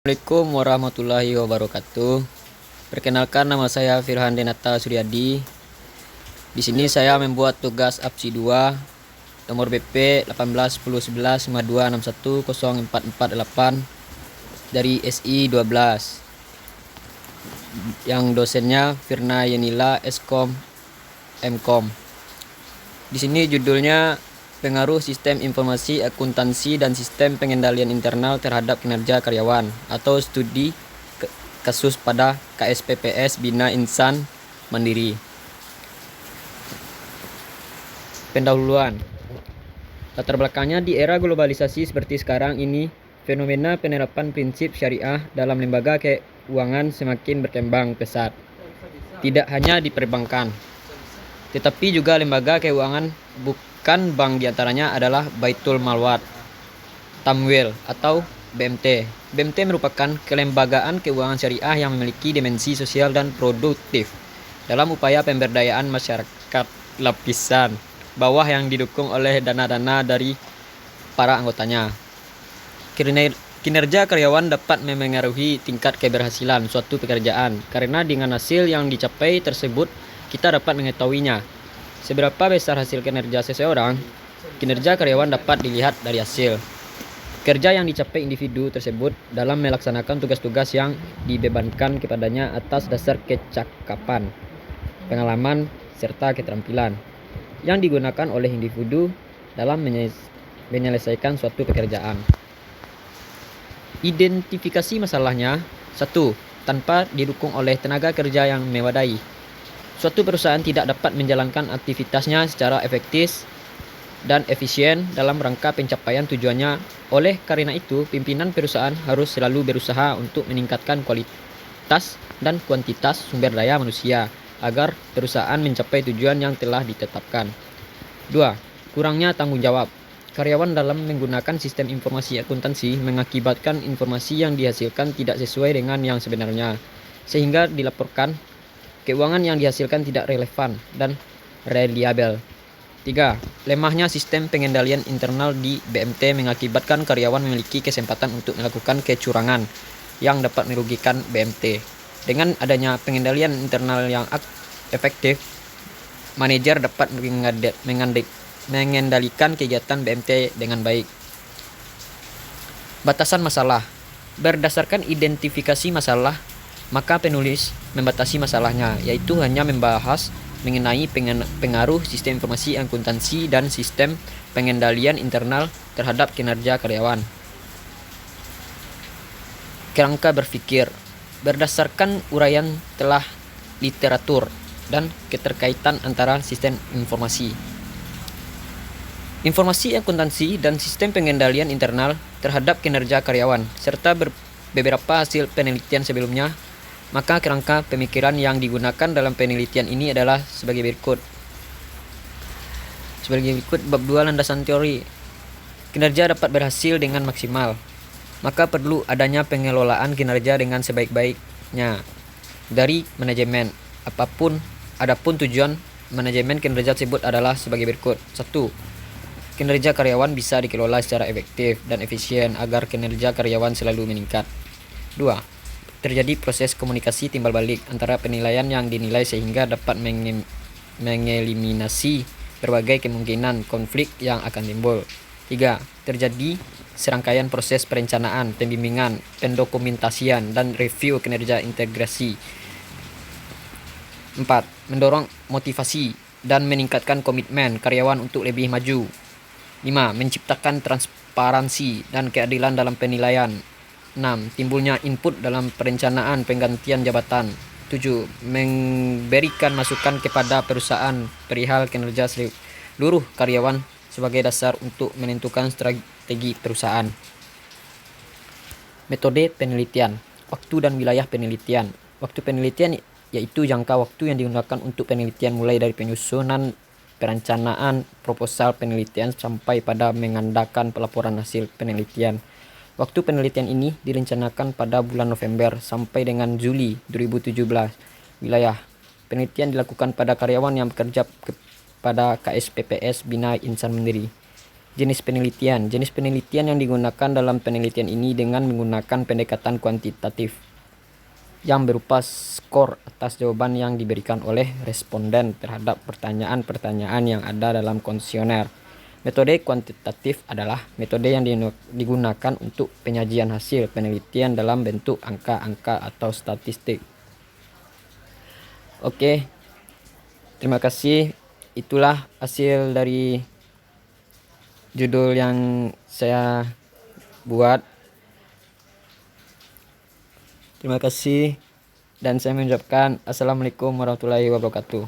Assalamualaikum warahmatullahi wabarakatuh. Perkenalkan, nama saya Firhan Denata Suryadi. Di sini saya membuat tugas APSI 2 nomor BP 18101152610448 dari SI 12. Yang dosennya Firna Yenila Eskom Mkom. Di sini judulnya pengaruh sistem informasi akuntansi dan sistem pengendalian internal terhadap kinerja karyawan, atau studi kasus pada KSPPS Bina Insan Mandiri. Pendahuluan. Latar belakangnya, di era globalisasi seperti sekarang ini, fenomena penerapan prinsip syariah dalam lembaga keuangan semakin berkembang pesat. Tidak hanya di perbankan, tetapi juga lembaga keuangan bukan bank, diantaranya adalah Baitul Malwat, Tamwil atau BMT. BMT merupakan kelembagaan keuangan syariah yang memiliki dimensi sosial dan produktif dalam upaya pemberdayaan masyarakat lapisan bawah yang didukung oleh dana-dana dari para anggotanya. Kinerja karyawan dapat memengaruhi tingkat keberhasilan suatu pekerjaan, karena dengan hasil yang dicapai tersebut kita dapat mengetahuinya. Seberapa besar hasil kinerja seseorang, kinerja karyawan dapat dilihat dari hasil kerja yang dicapai individu tersebut dalam melaksanakan tugas-tugas yang dibebankan kepadanya atas dasar kecakapan, pengalaman, serta keterampilan yang digunakan oleh individu dalam menyelesaikan suatu pekerjaan. Identifikasi masalahnya. 1. Tanpa didukung oleh tenaga kerja yang memadai, suatu perusahaan tidak dapat menjalankan aktivitasnya secara efektif dan efisien dalam rangka pencapaian tujuannya. Oleh karena itu, pimpinan perusahaan harus selalu berusaha untuk meningkatkan kualitas dan kuantitas sumber daya manusia agar perusahaan mencapai tujuan yang telah ditetapkan. 2. Kurangnya tanggung jawab. Karyawan dalam menggunakan sistem informasi akuntansi mengakibatkan informasi yang dihasilkan tidak sesuai dengan yang sebenarnya, sehingga dilaporkan keuangan yang dihasilkan tidak relevan dan reliabel. 3. Lemahnya sistem pengendalian internal di BMT mengakibatkan karyawan memiliki kesempatan untuk melakukan kecurangan yang dapat merugikan BMT. Dengan adanya pengendalian internal yang efektif, manajer dapat mengendalikan kegiatan BMT dengan baik. Batasan masalah. Berdasarkan identifikasi masalah, maka penulis membatasi masalahnya, yaitu hanya membahas mengenai pengaruh sistem informasi akuntansi dan sistem pengendalian internal terhadap kinerja karyawan. Kerangka berpikir. Berdasarkan uraian telah literatur dan keterkaitan antara sistem informasi akuntansi dan sistem pengendalian internal terhadap kinerja karyawan, serta beberapa hasil penelitian sebelumnya, maka kerangka pemikiran yang digunakan dalam penelitian ini adalah sebagai berikut. Bab 2, landasan teori. Kinerja dapat berhasil dengan maksimal, maka perlu adanya pengelolaan kinerja dengan sebaik-baiknya dari manajemen. Adapun tujuan manajemen kinerja tersebut adalah sebagai berikut. 1. Kinerja karyawan bisa dikelola secara efektif dan efisien agar kinerja karyawan selalu meningkat. 2. Terjadi proses komunikasi timbal balik antara penilaian yang dinilai sehingga dapat mengeliminasi berbagai kemungkinan konflik yang akan timbul. 3. Terjadi serangkaian proses perencanaan, pembimbingan, pendokumentasian, dan review kinerja integrasi. 4. Mendorong motivasi dan meningkatkan komitmen karyawan untuk lebih maju. 5. Menciptakan transparansi dan keadilan dalam penilaian. 6. Timbulnya input dalam perencanaan penggantian jabatan. 7. Memberikan masukan kepada perusahaan perihal kinerja seluruh karyawan sebagai dasar untuk menentukan strategi perusahaan. Metode penelitian. Waktu dan wilayah penelitian. Waktu penelitian yaitu jangka waktu yang digunakan untuk penelitian mulai dari penyusunan perencanaan proposal penelitian sampai pada mengadakan pelaporan hasil penelitian. Waktu penelitian ini direncanakan pada bulan November sampai dengan Juli 2017. Wilayah penelitian dilakukan pada karyawan yang bekerja pada KSPPS Bina Insan Mandiri. Jenis penelitian. Jenis penelitian yang digunakan dalam penelitian ini dengan menggunakan pendekatan kuantitatif yang berupa skor atas jawaban yang diberikan oleh responden terhadap pertanyaan-pertanyaan yang ada dalam kuesioner. Metode kuantitatif adalah metode yang digunakan untuk penyajian hasil penelitian dalam bentuk angka-angka atau statistik. Oke, terima kasih. Itulah hasil dari judul yang saya buat. Terima kasih dan saya mengucapkan Assalamualaikum warahmatullahi wabarakatuh.